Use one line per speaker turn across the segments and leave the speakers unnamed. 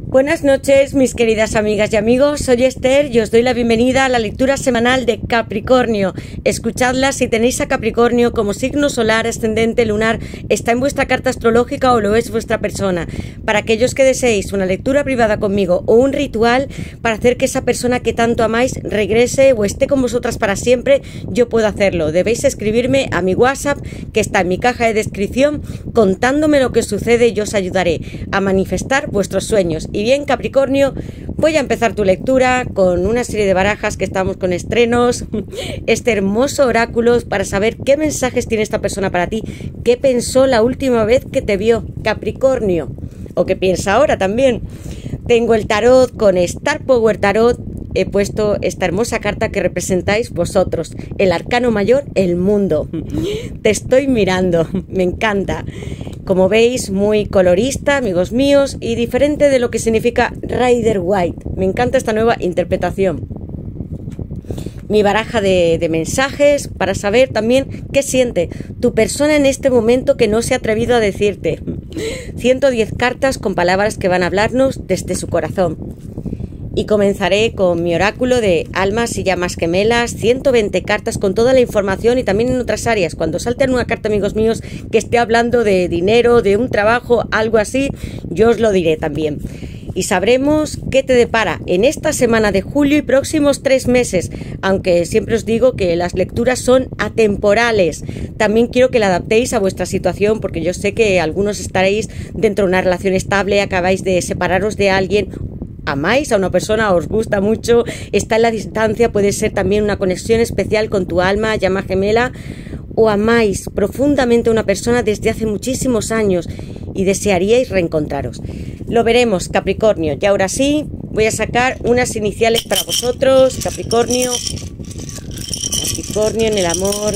Buenas noches, mis queridas amigas y amigos, soy Esther y os doy la bienvenida a la lectura semanal de Capricornio. Escuchadla si tenéis a Capricornio como signo solar, ascendente, lunar, está en vuestra carta astrológica o lo es vuestra persona. Para aquellos que deseéis una lectura privada conmigo o un ritual para hacer que esa persona que tanto amáis regrese o esté con vosotras para siempre, yo puedo hacerlo. Debéis escribirme a mi WhatsApp, que está en mi caja de descripción, contándome lo que sucede y yo os ayudaré a manifestar vuestros sueños. Y bien, Capricornio, voy a empezar tu lectura con una serie de barajas que estamos con estrenos, este hermoso oráculo para saber qué mensajes tiene esta persona para ti, qué pensó la última vez que te vio, Capricornio, o qué piensa ahora también. Tengo el tarot con Star Power Tarot. He puesto esta hermosa carta que representáis vosotros, el arcano mayor, el mundo. Te estoy mirando, me encanta. Como veis, muy colorista, amigos míos, y diferente de lo que significa Rider White. Me encanta esta nueva interpretación. Mi baraja de mensajes para saber también qué siente tu persona en este momento que no se ha atrevido a decirte. 110 cartas con palabras que van a hablarnos desde su corazón. Y comenzaré con mi oráculo de almas y llamas gemelas, 120 cartas con toda la información y también en otras áreas. Cuando salte una carta, amigos míos, que esté hablando de dinero, de un trabajo, algo así, yo os lo diré también. Y sabremos qué te depara en esta semana de julio y próximos 3 meses, aunque siempre os digo que las lecturas son atemporales. También quiero que la adaptéis a vuestra situación, porque yo sé que algunos estaréis dentro de una relación estable, acabáis de separaros de alguien, amáis a una persona, os gusta mucho, está en la distancia, puede ser también una conexión especial con tu alma, llama gemela, o amáis profundamente a una persona desde hace muchísimos años y desearíais reencontraros. Lo veremos, Capricornio. Y ahora sí, voy a sacar unas iniciales para vosotros, Capricornio. Capricornio en el amor.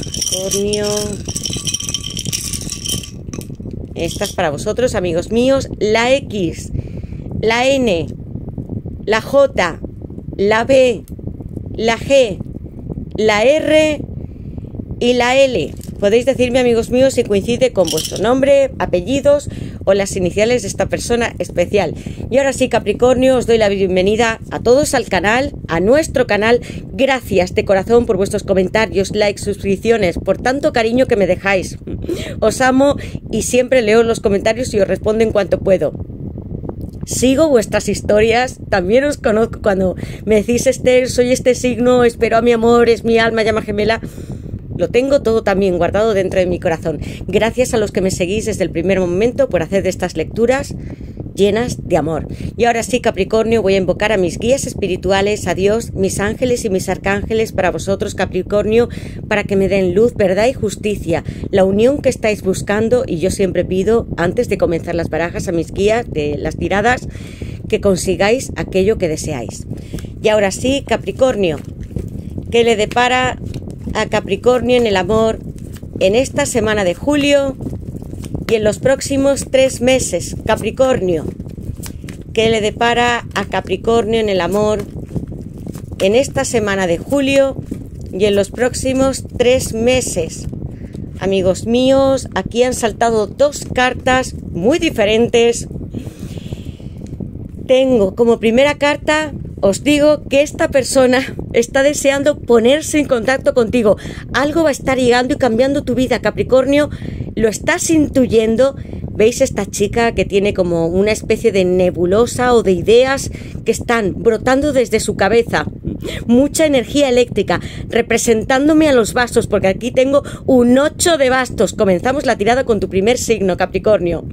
Capricornio. Estas para vosotros, amigos míos. La X, la N, la J, la B, la G, la R y la L. Podéis decirme, amigos míos, si coincide con vuestro nombre, apellidos o las iniciales de esta persona especial. Y ahora sí, Capricornio, os doy la bienvenida a todos al canal, a nuestro canal. Gracias de corazón por vuestros comentarios, likes, suscripciones, por tanto cariño que me dejáis. Os amo y siempre leo los comentarios y os respondo en cuanto puedo. Sigo vuestras historias, también os conozco cuando me decís, Esther, soy este signo, espero a mi amor, es mi alma, llama gemela. Lo tengo todo también guardado dentro de mi corazón. Gracias a los que me seguís desde el primer momento por hacer de estas lecturas llenas de amor. Y ahora sí, Capricornio, voy a invocar a mis guías espirituales, a Dios, mis ángeles y mis arcángeles para vosotros, Capricornio, para que me den luz, verdad y justicia, la unión que estáis buscando. Y yo siempre pido, antes de comenzar las barajas, a mis guías de las tiradas, que consigáis aquello que deseáis. Y ahora sí, Capricornio, ¿qué le depara a Capricornio en el amor en esta semana de julio y en los próximos 3 meses? Capricornio, ¿qué le depara a Capricornio en el amor en esta semana de julio y en los próximos 3 meses? Amigos míos, aquí han saltado 2 cartas muy diferentes. Tengo como primera carta, os digo que esta persona está deseando ponerse en contacto contigo. Algo va a estar llegando y cambiando tu vida, Capricornio. Lo estás intuyendo. ¿Veis esta chica que tiene como una especie de nebulosa o de ideas que están brotando desde su cabeza? Mucha energía eléctrica, representándome a los bastos, porque aquí tengo un 8 de bastos. Comenzamos la tirada con tu primer signo, Capricornio.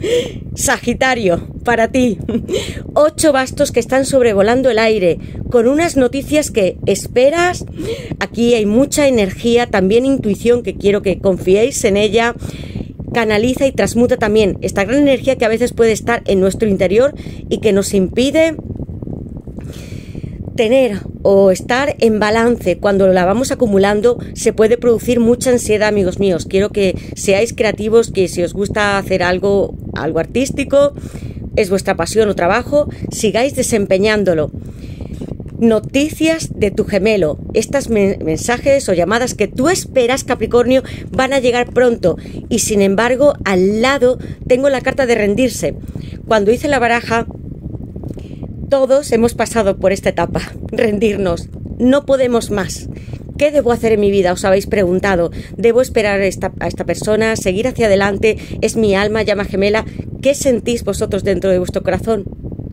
Sagitario, para ti. 8 bastos que están sobrevolando el aire, con unas noticias que esperas. Aquí hay mucha energía, también intuición, que quiero que confiéis en ella. Canaliza y transmuta también esta gran energía que a veces puede estar en nuestro interior y que nos impide tener o estar en balance. Cuando la vamos acumulando se puede producir mucha ansiedad, amigos míos. Quiero que seáis creativos, que si os gusta hacer algo artístico, es vuestra pasión o trabajo, sigáis desempeñándolo. Noticias de tu gemelo. Estos mensajes o llamadas que tú esperas, Capricornio, van a llegar pronto. Y sin embargo, al lado tengo la carta de rendirse. Cuando hice la baraja, todos hemos pasado por esta etapa, rendirnos, no podemos más. ¿Qué debo hacer en mi vida? Os habéis preguntado. ¿Debo esperar a esta persona? ¿Seguir hacia adelante? ¿Es mi alma llama gemela? ¿Qué sentís vosotros dentro de vuestro corazón?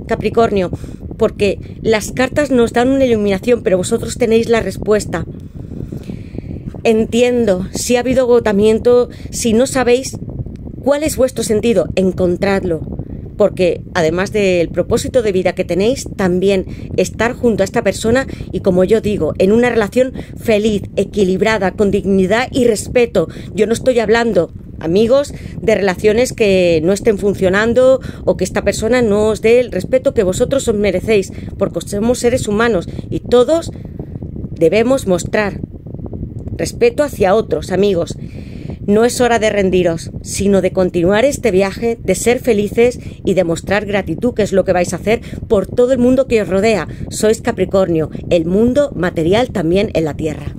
Capricornio, porque las cartas nos dan una iluminación, pero vosotros tenéis la respuesta. Entiendo, si ha habido agotamiento, si no sabéis cuál es vuestro sentido, encontradlo. Porque además del propósito de vida que tenéis, también estar junto a esta persona y, como yo digo, en una relación feliz, equilibrada, con dignidad y respeto. Yo no estoy hablando, amigos, de relaciones que no estén funcionando o que esta persona no os dé el respeto que vosotros os merecéis, porque somos seres humanos y todos debemos mostrar respeto hacia otros, amigos. No es hora de rendiros, sino de continuar este viaje, de ser felices y de mostrar gratitud, que es lo que vais a hacer por todo el mundo que os rodea. Sois Capricornio, el mundo material también en la Tierra.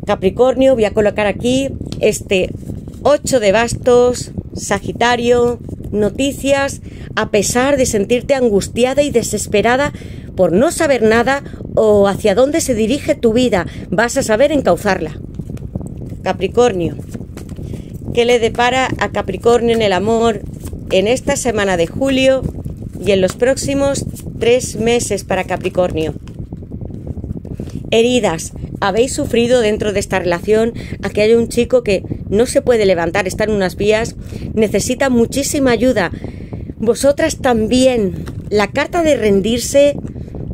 Capricornio, voy a colocar aquí este 8 de bastos, Sagitario, noticias, a pesar de sentirte angustiada y desesperada por no saber nada o hacia dónde se dirige tu vida, vas a saber encauzarla. Capricornio, ¿qué le depara a Capricornio en el amor en esta semana de julio y en los próximos 3 meses para Capricornio? Heridas. ¿Habéis sufrido dentro de esta relación a que haya un chico que no se puede levantar, está en unas vías, necesita muchísima ayuda? Vosotras también. La carta de rendirse,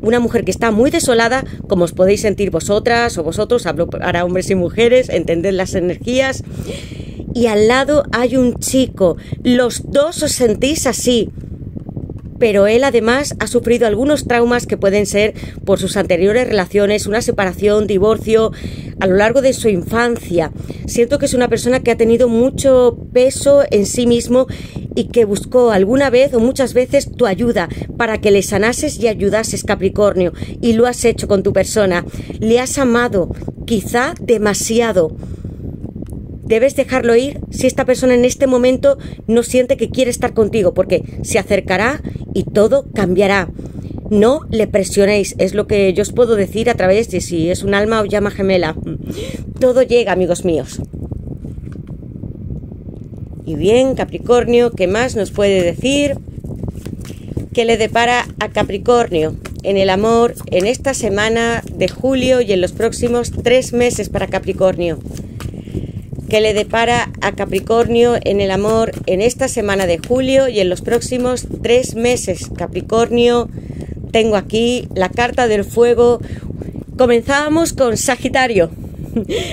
una mujer que está muy desolada, como os podéis sentir vosotras o vosotros, hablo para hombres y mujeres, entended las energías, y al lado hay un chico, los dos os sentís así, pero él además ha sufrido algunos traumas que pueden ser por sus anteriores relaciones, una separación, divorcio, a lo largo de su infancia. Siento que es una persona que ha tenido mucho peso en sí mismo y que buscó alguna vez o muchas veces tu ayuda para que le sanases y ayudases, Capricornio, y lo has hecho con tu persona. Le has amado, quizá demasiado. Debes dejarlo ir si esta persona en este momento no siente que quiere estar contigo, porque se acercará y todo cambiará. No le presionéis, es lo que yo os puedo decir a través de si es un alma o llama gemela. Todo llega, amigos míos. Y bien, Capricornio, ¿qué más nos puede decir? ¿Qué le depara a Capricornio en el amor en esta semana de julio y en los próximos 3 meses para Capricornio? ¿Qué le depara a Capricornio en el amor en esta semana de julio y en los próximos 3 meses? Capricornio, tengo aquí la carta del fuego. Comenzábamos con Sagitario.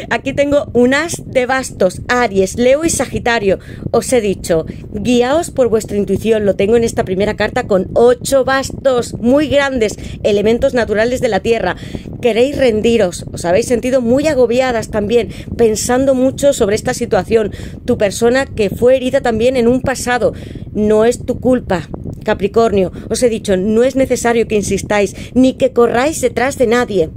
Aquí tengo un as de bastos, Aries, Leo y Sagitario. Os he dicho, guiaos por vuestra intuición. Lo tengo en esta primera carta con 8 bastos muy grandes, elementos naturales de la tierra. Queréis rendiros, os habéis sentido muy agobiadas también, pensando mucho sobre esta situación. Tu persona que fue herida también en un pasado, no es tu culpa. Capricornio, os he dicho, no es necesario que insistáis, ni que corráis detrás de nadie,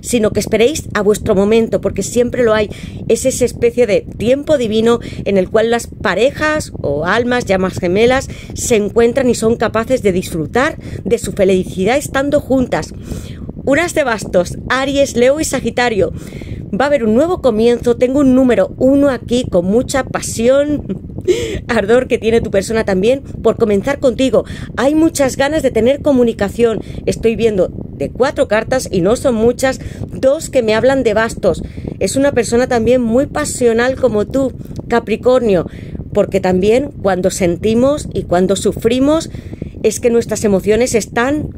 sino que esperéis a vuestro momento, porque siempre lo hay. Es esa especie de tiempo divino en el cual las parejas o almas, llamas gemelas, se encuentran y son capaces de disfrutar de su felicidad estando juntas. Unas de bastos, Aries, Leo y Sagitario. Va a haber un nuevo comienzo. Tengo un número 1 aquí con mucha pasión, ardor que tiene tu persona también por comenzar contigo. Hay muchas ganas de tener comunicación. Estoy viendo de 4 cartas y no son muchas, 2 que me hablan de bastos. Es una persona también muy pasional como tú, Capricornio, porque también cuando sentimos y cuando sufrimos es que nuestras emociones están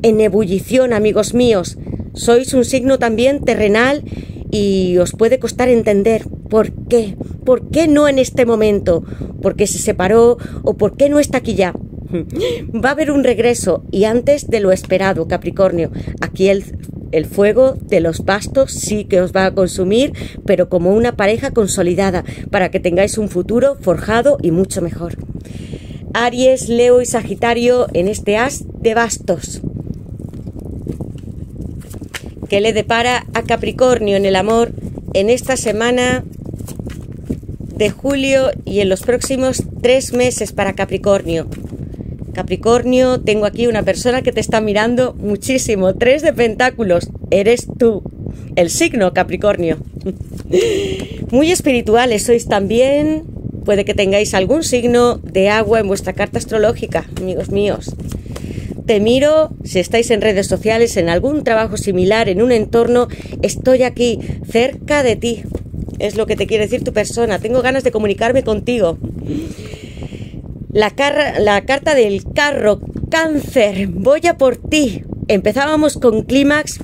en ebullición, amigos míos. Sois un signo también terrenal y os puede costar entender por qué. ¿Por qué no en este momento? ¿Por qué se separó? ¿O por qué no está aquí ya? Va a haber un regreso y antes de lo esperado, Capricornio. Aquí el fuego de los bastos sí que os va a consumir, pero como una pareja consolidada, para que tengáis un futuro forjado y mucho mejor. Aries, Leo y Sagitario en este as de bastos. ¿Qué le depara a Capricornio en el amor en esta semana de julio y en los próximos 3 meses para Capricornio? Capricornio, tengo aquí una persona que te está mirando muchísimo. 3 de pentáculos, eres tú, el signo Capricornio. Muy espirituales sois también. Puede que tengáis algún signo de agua en vuestra carta astrológica, amigos míos. Te miro, si estáis en redes sociales, en algún trabajo similar, en un entorno, estoy aquí, cerca de ti. Es lo que te quiere decir tu persona. Tengo ganas de comunicarme contigo. La carta del carro, Cáncer, voy a por ti. Empezábamos con clímax.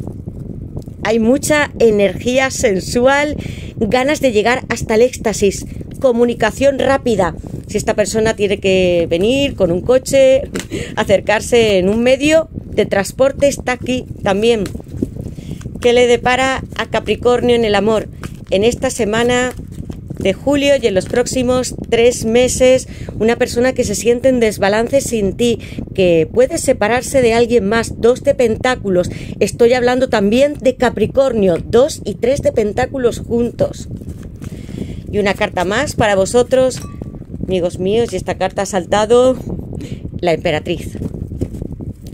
Hay mucha energía sensual, ganas de llegar hasta el éxtasis, comunicación rápida. Si esta persona tiene que venir con un coche, acercarse en un medio de transporte, está aquí también. ¿Qué le depara a Capricornio en el amor? En esta semana de julio y en los próximos 3 meses, una persona que se siente en desbalance sin ti, que puede separarse de alguien más. 2 de pentáculos. Estoy hablando también de Capricornio. 2 y 3 de pentáculos juntos. Y una carta más para vosotros, amigos míos, y esta carta ha saltado, la emperatriz.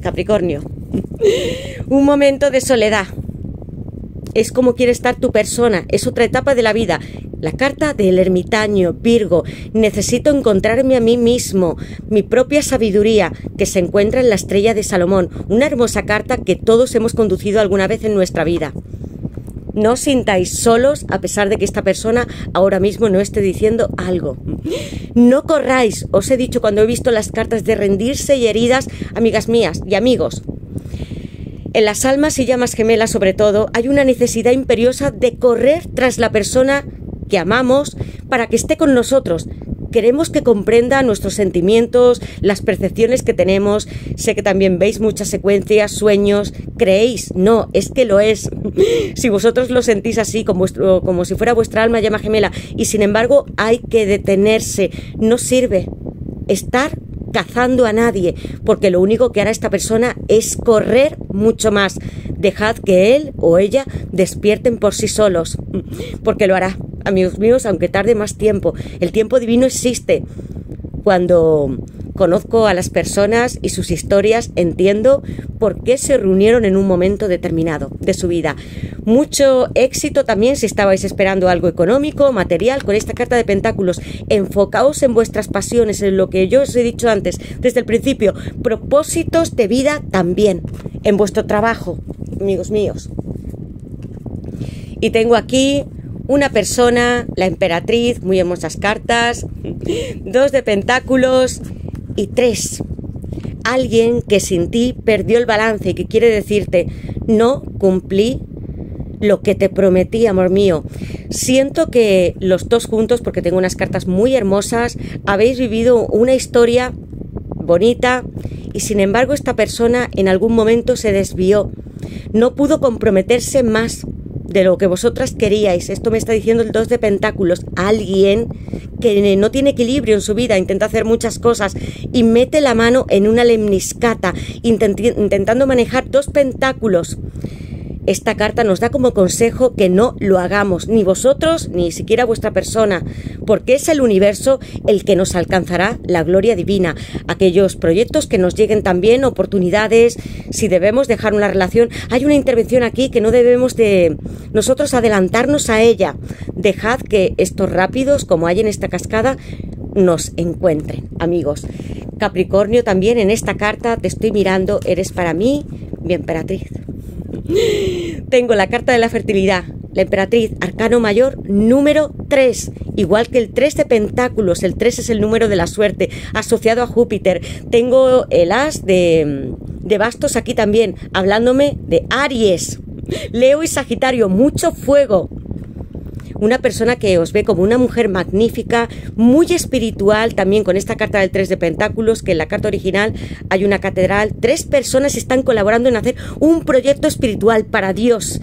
Capricornio. Un momento de soledad. Es como quiere estar tu persona, es otra etapa de la vida. La carta del ermitaño, Virgo. Necesito encontrarme a mí mismo, mi propia sabiduría, que se encuentra en la estrella de Salomón. Una hermosa carta que todos hemos conducido alguna vez en nuestra vida. No os sintáis solos a pesar de que esta persona ahora mismo no esté diciendo algo. No corráis, os he dicho cuando he visto las cartas de rendirse y heridas, amigas mías y amigos. En las almas y llamas gemelas sobre todo hay una necesidad imperiosa de correr tras la persona que amamos para que esté con nosotros. Queremos que comprenda nuestros sentimientos, las percepciones que tenemos. Sé que también veis muchas secuencias, sueños. ¿Creéis? No, es que lo es. Si vosotros lo sentís así, como si fuera vuestra alma llama gemela, y sin embargo hay que detenerse. No sirve estar cazando a nadie, porque lo único que hará esta persona es correr mucho más. Dejad que él o ella despierten por sí solos, porque lo hará, amigos míos, aunque tarde más tiempo. El tiempo divino existe. Cuando conozco a las personas y sus historias, entiendo por qué se reunieron en un momento determinado de su vida. Mucho éxito también si estabais esperando algo económico, material, con esta carta de pentáculos. Enfocaos en vuestras pasiones, en lo que yo os he dicho antes, desde el principio. Propósitos de vida también, en vuestro trabajo, amigos míos. Y tengo aquí una persona, la emperatriz, muy hermosas cartas, 2 de pentáculos y 3. Alguien que sin ti perdió el balance y que quiere decirte, no cumplí lo que te prometí, amor mío. Siento que los dos juntos, porque tengo unas cartas muy hermosas, habéis vivido una historia bonita y sin embargo esta persona en algún momento se desvió. No pudo comprometerse más de lo que vosotras queríais. Esto me está diciendo el 2 de pentáculos. Alguien que no tiene equilibrio en su vida, intenta hacer muchas cosas y mete la mano en una lemniscata, intentando manejar 2 pentáculos. Esta carta nos da como consejo que no lo hagamos, ni vosotros, ni siquiera vuestra persona, porque es el universo el que nos alcanzará la gloria divina. Aquellos proyectos que nos lleguen también, oportunidades, si debemos dejar una relación. Hay una intervención aquí que no debemos de nosotros adelantarnos a ella. Dejad que estos rápidos, como hay en esta cascada, nos encuentren, amigos. Capricornio, también en esta carta te estoy mirando, eres para mí mi emperatriz. Tengo la carta de la fertilidad, la emperatriz, arcano mayor, número 3, igual que el 3 de pentáculos. El 3 es el número de la suerte, asociado a Júpiter. Tengo el as de bastos aquí también, hablándome de Aries, Leo y Sagitario, mucho fuego. Una persona que os ve como una mujer magnífica, muy espiritual, también con esta carta del 3 de pentáculos, que en la carta original hay una catedral. 3 personas están colaborando en hacer un proyecto espiritual para Dios.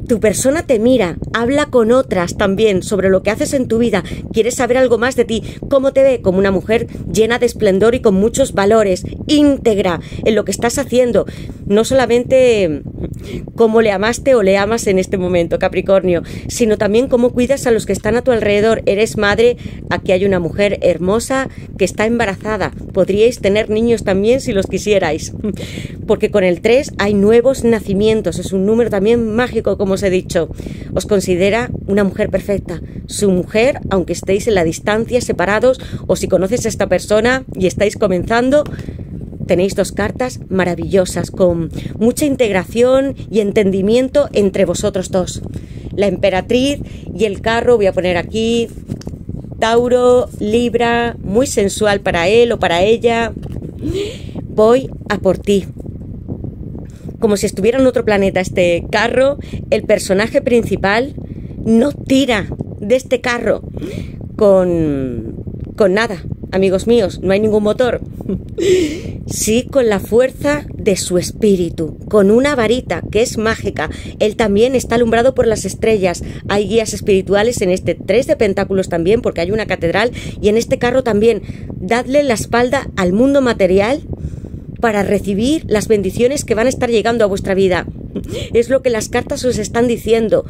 Tu persona te mira, habla con otras también sobre lo que haces en tu vida, quiere saber algo más de ti, cómo te ve, como una mujer llena de esplendor y con muchos valores, íntegra en lo que estás haciendo. no solamente cómo le amaste o le amas en este momento, Capricornio, sino también cómo cuidas a los que están a tu alrededor. Eres madre, aquí hay una mujer hermosa que está embarazada. Podríais tener niños también si los quisierais, porque con el 3 hay nuevos nacimientos, es un número también mágico, como os he dicho. Os considera una mujer perfecta, su mujer, aunque estéis en la distancia, separados, o si conoces a esta persona y estáis comenzando. Tenéis 2 cartas maravillosas, con mucha integración y entendimiento entre vosotros dos. La emperatriz y el carro, voy a poner aquí, Tauro, Libra, muy sensual para él o para ella. Voy a por ti. Como si estuviera en otro planeta este carro, el personaje principal no tira de este carro con nada, amigos míos, no hay ningún motor. Sí, con la fuerza de su espíritu, con una varita que es mágica. Él también está alumbrado por las estrellas. Hay guías espirituales en este 3 de pentáculos también, porque hay una catedral, y en este carro también. Dadle la espalda al mundo material para recibir las bendiciones que van a estar llegando a vuestra vida. Es lo que las cartas os están diciendo.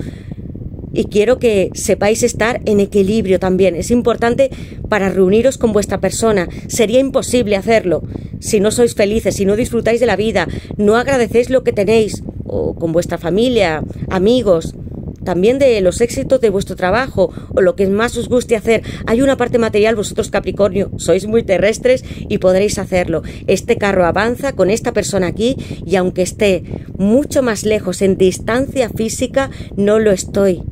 Y quiero que sepáis estar en equilibrio también. Es importante para reuniros con vuestra persona. Sería imposible hacerlo si no sois felices, si no disfrutáis de la vida, no agradecéis lo que tenéis, o con vuestra familia, amigos, también de los éxitos de vuestro trabajo o lo que más os guste hacer. Hay una parte material, vosotros Capricornio, sois muy terrestres y podréis hacerlo. Este carro avanza con esta persona aquí, y aunque esté mucho más lejos en distancia física, no lo estoy,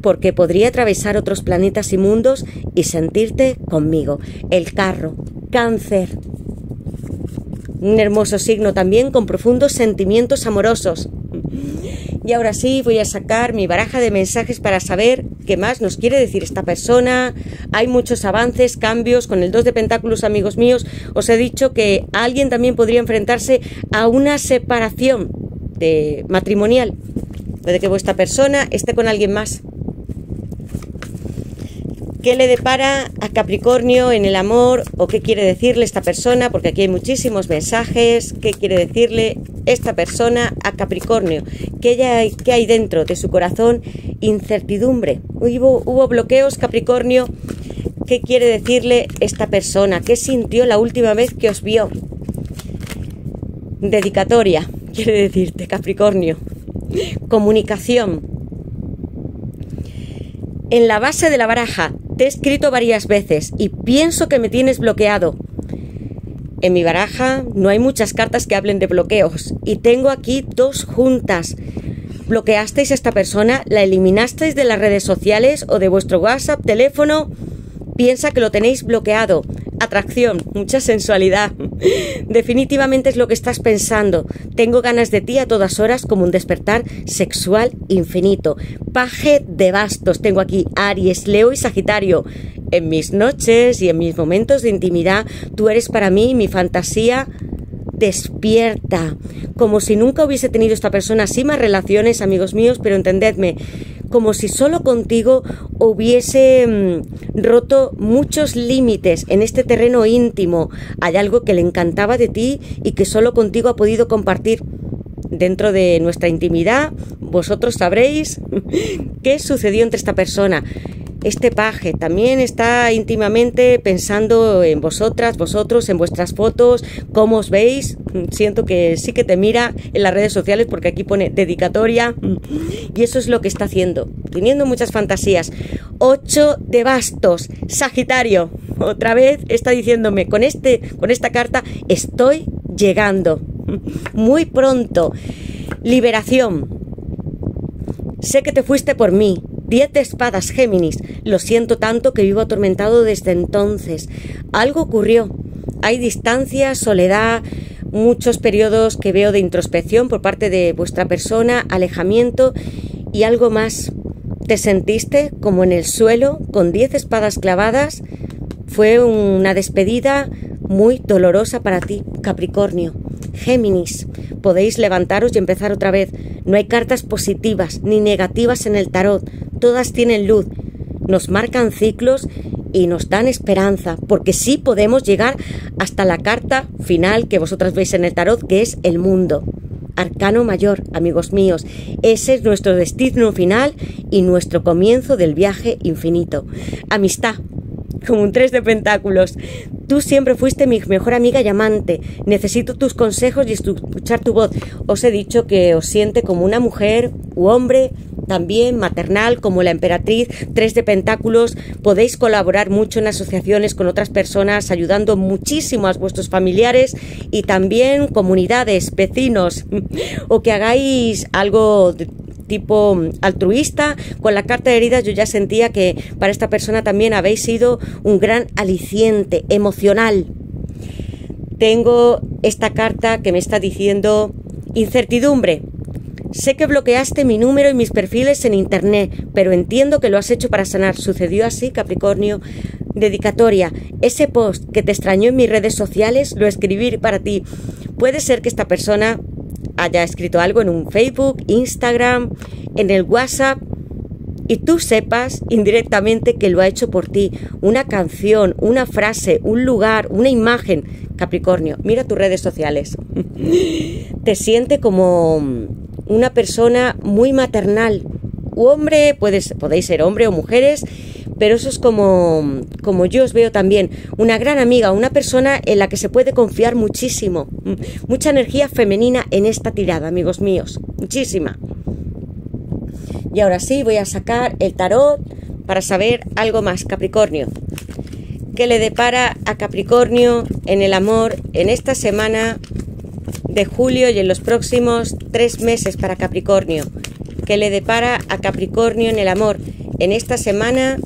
porque podría atravesar otros planetas y mundos y sentirte conmigo. El carro, Cáncer. Un hermoso signo también con profundos sentimientos amorosos. Y ahora sí voy a sacar mi baraja de mensajes para saber qué más nos quiere decir esta persona. Hay muchos avances, cambios. Con el 2 de pentáculos, amigos míos, os he dicho que alguien también podría enfrentarse a una separación matrimonial. Puede que vuestra persona esté con alguien más. ¿Qué le depara a Capricornio en el amor? ¿O qué quiere decirle esta persona? Porque aquí hay muchísimos mensajes. ¿Qué quiere decirle esta persona a Capricornio? ¿Qué hay dentro de su corazón? Incertidumbre. Hubo bloqueos, Capricornio. ¿Qué quiere decirle esta persona? ¿Qué sintió la última vez que os vio? Dedicatoria, quiere decirte, Capricornio. Comunicación. En la base de la baraja te he escrito varias veces y pienso que me tienes bloqueado. En mi baraja no hay muchas cartas que hablen de bloqueos y tengo aquí 2 juntas. ¿Bloqueasteis a esta persona? ¿La eliminasteis de las redes sociales o de vuestro WhatsApp, teléfono? Piensa que lo tenéis bloqueado. Atracción, mucha sensualidad. Definitivamente es lo que estás pensando. Tengo ganas de ti a todas horas, como un despertar sexual infinito. Paje de bastos. Tengo aquí Aries, Leo y Sagitario. En mis noches y en mis momentos de intimidad, tú eres para mí mi fantasía despierta. Como si nunca hubiese tenido esta persona así más relaciones, amigos míos, pero entendedme, como si solo contigo hubiese roto muchos límites en este terreno íntimo. Hay algo que le encantaba de ti y que solo contigo ha podido compartir. Dentro de nuestra intimidad, vosotros sabréis qué sucedió entre esta persona. Este paje también está íntimamente pensando en vosotras, vosotros, en vuestras fotos, cómo os veis. Siento que sí que te mira en las redes sociales porque aquí pone dedicatoria. Y eso es lo que está haciendo, teniendo muchas fantasías. 8 de bastos, Sagitario. Otra vez está diciéndome, con esta carta estoy llegando. Muy pronto. Liberación. Sé que te fuiste por mí. 10 de espadas, Géminis. Lo siento tanto que vivo atormentado desde entonces. Algo ocurrió. Hay distancia, soledad, muchos periodos que veo de introspección por parte de vuestra persona, alejamiento y algo más. ¿Te sentiste como en el suelo con 10 espadas clavadas? Fue una despedida muy dolorosa para ti, Capricornio. Géminis, podéis levantaros y empezar otra vez. No hay cartas positivas ni negativas en el tarot. Todas tienen luz. Nos marcan ciclos y nos dan esperanza, porque sí podemos llegar hasta la carta final que vosotras veis en el tarot, que es el mundo. Arcano mayor, amigos míos, ese es nuestro destino final y nuestro comienzo del viaje infinito. Amistad, como un 3 de pentáculos. Tú siempre fuiste mi mejor amiga y amante. Necesito tus consejos y escuchar tu voz. Os he dicho que os siente como una mujer u hombre, también maternal, como la emperatriz. 3 de pentáculos. Podéis colaborar mucho en asociaciones con otras personas, ayudando muchísimo a vuestros familiares y también comunidades, vecinos, o que hagáis algo de tipo altruista. Con la carta de heridas yo ya sentía que para esta persona también habéis sido un gran aliciente emocional. Tengo esta carta que me está diciendo incertidumbre. Sé que bloqueaste mi número y mis perfiles en internet, pero entiendo que lo has hecho para sanar. Sucedió así, Capricornio. Dedicatoria. Ese post que te extrañó en mis redes sociales lo escribí para ti. Puede ser que esta persona haya escrito algo en un Facebook, Instagram, en el WhatsApp, y tú sepas indirectamente que lo ha hecho por ti. Una canción, una frase, un lugar, una imagen. Capricornio, mira tus redes sociales. Te siente como una persona muy maternal. Hombre, podéis ser hombre o mujeres, pero eso es como yo os veo también. Una gran amiga, una persona en la que se puede confiar muchísimo. Mucha energía femenina en esta tirada, amigos míos. Muchísima. Y ahora sí, voy a sacar el tarot para saber algo más, Capricornio. ¿Qué le depara a Capricornio en el amor en esta semana de julio y en los próximos 3 meses para Capricornio? ¿Qué le depara a Capricornio en el amor en esta semana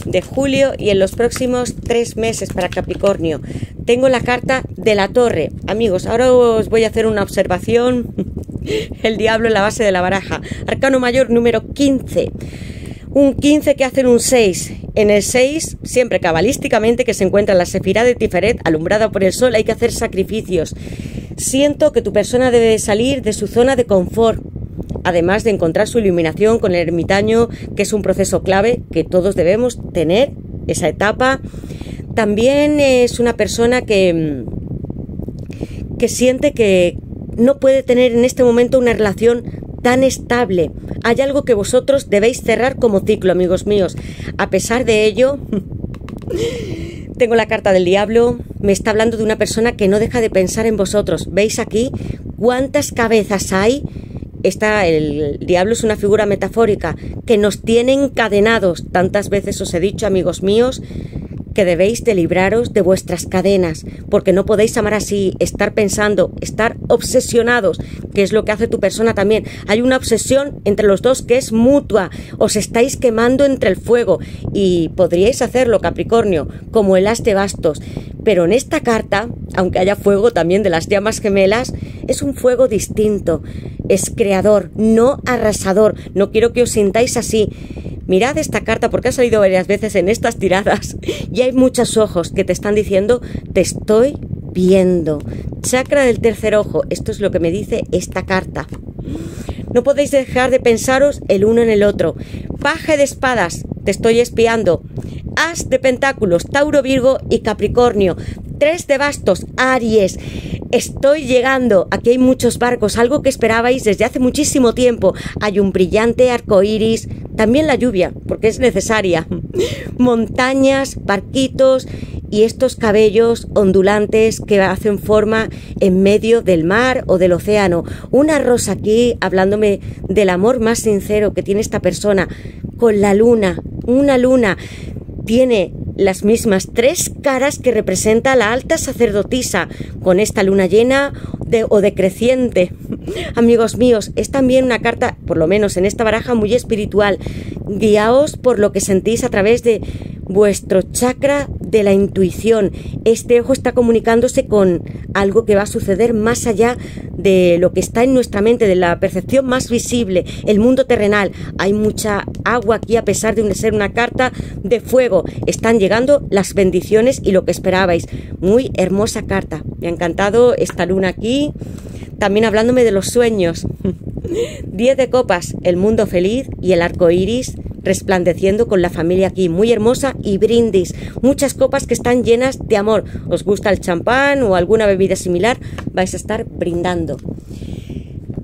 de julio y en los próximos 3 meses para Capricornio? Tengo la carta de la Torre. Amigos, ahora os voy a hacer una observación. El diablo en la base de la baraja. Arcano mayor número 15. Un 15 que hace un 6. En el 6, siempre cabalísticamente, que se encuentra la Sefirá de Tiferet, alumbrada por el sol, hay que hacer sacrificios. Siento que tu persona debe salir de su zona de confort, además de encontrar su iluminación con el ermitaño, que es un proceso clave que todos debemos tener, esa etapa. También es una persona que siente que no puede tener en este momento una relación tan estable. Hay algo que vosotros debéis cerrar como ciclo, amigos míos. A pesar de ello, tengo la carta del diablo. Me está hablando de una persona que no deja de pensar en vosotros. ¿Veis aquí cuántas cabezas hay? El diablo es una figura metafórica que nos tiene encadenados. Tantas veces os he dicho, amigos míos, que debéis de libraros de vuestras cadenas, porque no podéis amar así, estar pensando, estar obsesionados, que es lo que hace tu persona también. Hay una obsesión entre los dos que es mutua, os estáis quemando entre el fuego y podríais hacerlo, Capricornio, como el as de bastos, pero en esta carta, aunque haya fuego también de las llamas gemelas, es un fuego distinto, es creador, no arrasador. No quiero que os sintáis así. Mirad esta carta porque ha salido varias veces en estas tiradas y hay muchos ojos que te están diciendo te estoy viendo. Chakra del tercer ojo, esto es lo que me dice esta carta. No podéis dejar de pensaros el uno en el otro. Paje de espadas, te estoy espiando. As de pentáculos, Tauro, Virgo y Capricornio. 3 de bastos, Aries. Estoy llegando. Aquí hay muchos barcos, algo que esperabais desde hace muchísimo tiempo. Hay un brillante arco iris, también la lluvia, porque es necesaria. Montañas, barquitos y estos cabellos ondulantes que hacen forma en medio del mar o del océano. Una rosa aquí hablándome del amor más sincero que tiene esta persona con la luna. Una luna tiene las mismas 3 caras que representa la alta sacerdotisa con esta luna llena o decreciente. Amigos míos, es también una carta, por lo menos en esta baraja, muy espiritual. Guiaos por lo que sentís a través de vuestro chakra de la intuición. Este ojo está comunicándose con algo que va a suceder más allá de lo que está en nuestra mente, de la percepción más visible, el mundo terrenal. Hay mucha agua aquí a pesar de ser una carta de fuego. Están llegando las bendiciones y lo que esperabais. Muy hermosa carta. Me ha encantado esta luna aquí. También hablándome de los sueños. 10 de copas, el mundo feliz y el arco iris resplandeciendo con la familia aquí, muy hermosa, y brindis, muchas copas que están llenas de amor. ¿Os gusta el champán o alguna bebida similar? Vais a estar brindando.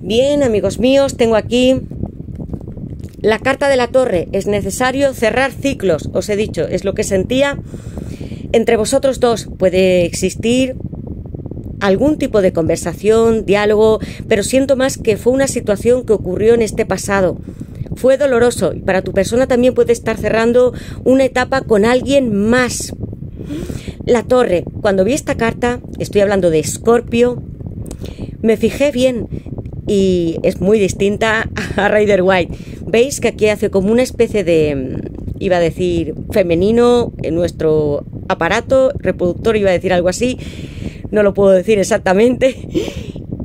Bien, amigos míos, tengo aquí la carta de la Torre. Es necesario cerrar ciclos, os he dicho, es lo que sentía entre vosotros dos. Puede existir algún tipo de conversación, diálogo, pero siento más que fue una situación que ocurrió en este pasado. Fue doloroso y para tu persona también puede estar cerrando una etapa con alguien más. La Torre, cuando vi esta carta, estoy hablando de Escorpio, me fijé bien y es muy distinta a Rider White. Veis que aquí hace como una especie de, iba a decir femenino, en nuestro aparato reproductor, iba a decir algo así, no lo puedo decir exactamente.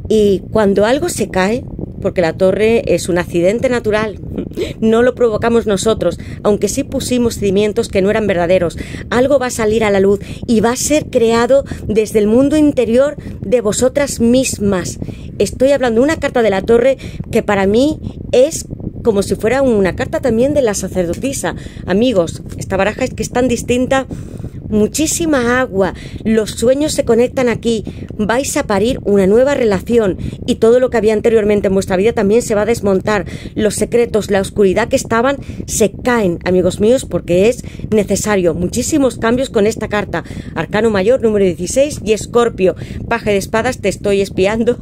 Y cuando algo se cae, porque la Torre es un accidente natural, no lo provocamos nosotros, aunque sí pusimos cimientos que no eran verdaderos, algo va a salir a la luz y va a ser creado desde el mundo interior de vosotras mismas. Estoy hablando de una carta de la Torre que para mí es como si fuera una carta también de la sacerdotisa. Amigos, esta baraja es que es tan distinta. Muchísima agua, los sueños se conectan aquí, vais a parir una nueva relación y todo lo que había anteriormente en vuestra vida también se va a desmontar. Los secretos, la oscuridad que estaban se caen, amigos míos, porque es necesario. Muchísimos cambios con esta carta. Arcano mayor, número 16 y Escorpio. Paje de espadas, te estoy espiando.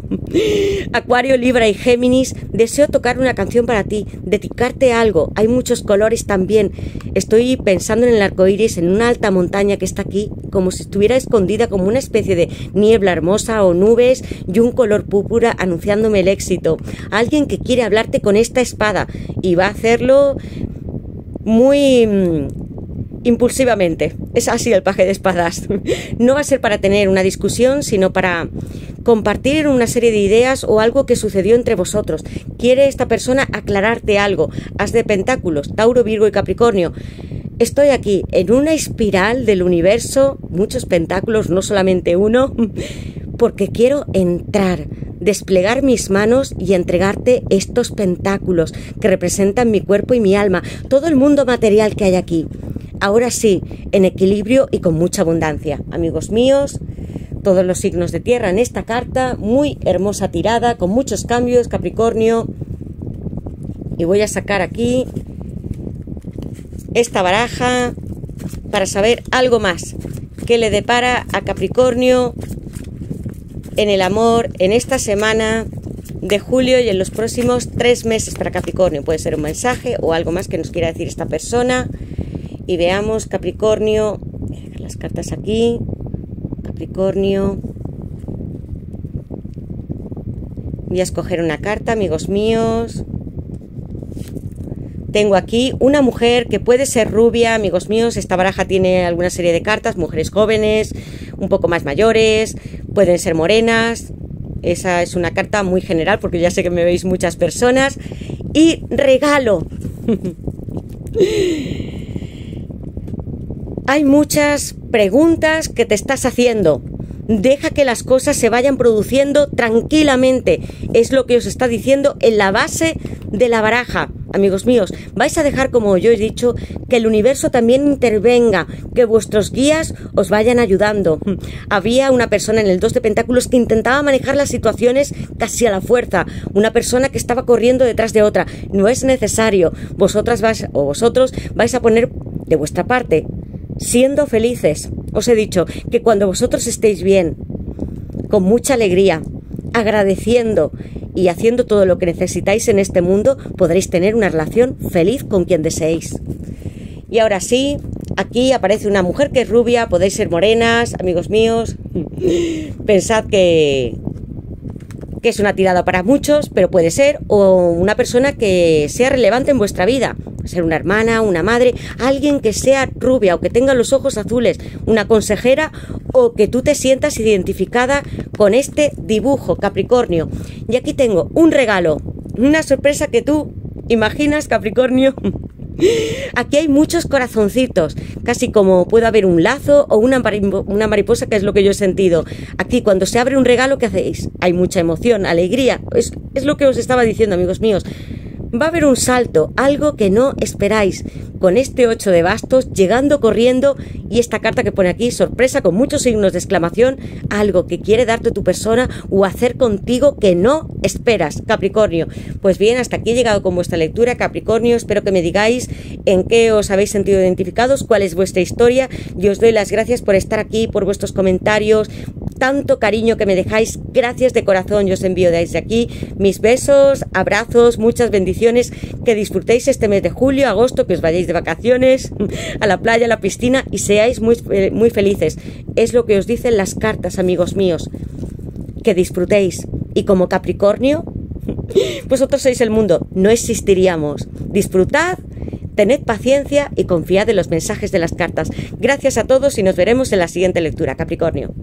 Acuario, Libra y Géminis. Deseo tocar una canción para ti, dedicarte a algo. Hay muchos colores también. Estoy pensando en el arco iris, en una alta montaña que está aquí, como si estuviera escondida como una especie de niebla hermosa o nubes y un color púrpura anunciándome el éxito. Alguien que quiere hablarte con esta espada y va a hacerlo muy impulsivamente. Es así el paje de espadas. No va a ser para tener una discusión, sino para compartir una serie de ideas o algo que sucedió entre vosotros. Quiere esta persona aclararte algo. As de pentáculos, Tauro, Virgo y Capricornio. Estoy aquí en una espiral del universo, muchos pentáculos, no solamente uno, porque quiero entrar, desplegar mis manos y entregarte estos pentáculos que representan mi cuerpo y mi alma, todo el mundo material que hay aquí. Ahora sí, en equilibrio y con mucha abundancia. Amigos míos, todos los signos de tierra en esta carta, muy hermosa tirada, con muchos cambios, Capricornio. Y voy a sacar aquí esta baraja para saber algo más que le depara a Capricornio en el amor en esta semana de julio y en los próximos 3 meses para Capricornio. Puede ser un mensaje o algo más que nos quiera decir esta persona. Y veamos, Capricornio, voy a dejar las cartas aquí. Capricornio, voy a escoger una carta, amigos míos. Tengo aquí una mujer que puede ser rubia, amigos míos. Esta baraja tiene alguna serie de cartas, mujeres jóvenes, un poco más mayores, pueden ser morenas. Esa es una carta muy general porque ya sé que me veis muchas personas. Y regalo. Hay muchas preguntas que te estás haciendo. Deja que las cosas se vayan produciendo tranquilamente. Es lo que os está diciendo en la base de la baraja. Amigos míos, vais a dejar, como yo he dicho, que el universo también intervenga, que vuestros guías os vayan ayudando. Había una persona en el 2 de Pentáculos que intentaba manejar las situaciones casi a la fuerza. Una persona que estaba corriendo detrás de otra. No es necesario. Vosotros vais a poner de vuestra parte, siendo felices. Os he dicho que cuando vosotros estéis bien, con mucha alegría, agradeciendo y haciendo todo lo que necesitáis en este mundo, podréis tener una relación feliz con quien deseéis. Y ahora sí, aquí aparece una mujer que es rubia, podéis ser morenas, amigos míos. Pensad que es una tirada para muchos, pero puede ser o una persona que sea relevante en vuestra vida. Puede ser una hermana, una madre, alguien que sea rubia o que tenga los ojos azules, una consejera o que tú te sientas identificada con este dibujo, Capricornio. Y aquí tengo un regalo, una sorpresa que tú imaginas, Capricornio. Aquí hay muchos corazoncitos, casi como puede haber un lazo o una mariposa, que es lo que yo he sentido. Aquí cuando se abre un regalo, ¿qué hacéis? Hay mucha emoción, alegría, es lo que os estaba diciendo, amigos míos. Va a haber un salto, algo que no esperáis, con este 8 de bastos llegando corriendo y esta carta que pone aquí, sorpresa con muchos signos de exclamación, algo que quiere darte tu persona o hacer contigo que no esperas, Capricornio. Pues bien, hasta aquí he llegado con vuestra lectura, Capricornio. Espero que me digáis en qué os habéis sentido identificados, cuál es vuestra historia. Yo os doy las gracias por estar aquí, por vuestros comentarios, tanto cariño que me dejáis. Gracias de corazón, yo os envío desde aquí mis besos, abrazos, muchas bendiciones, que disfrutéis este mes de julio, agosto, que os vayáis de vacaciones a la playa, a la piscina y seáis muy felices. Es lo que os dicen las cartas, amigos míos, que disfrutéis. Y como Capricornio, vosotros sois el mundo, no existiríamos. Disfrutad, tened paciencia y confiad en los mensajes de las cartas. Gracias a todos y nos veremos en la siguiente lectura, Capricornio.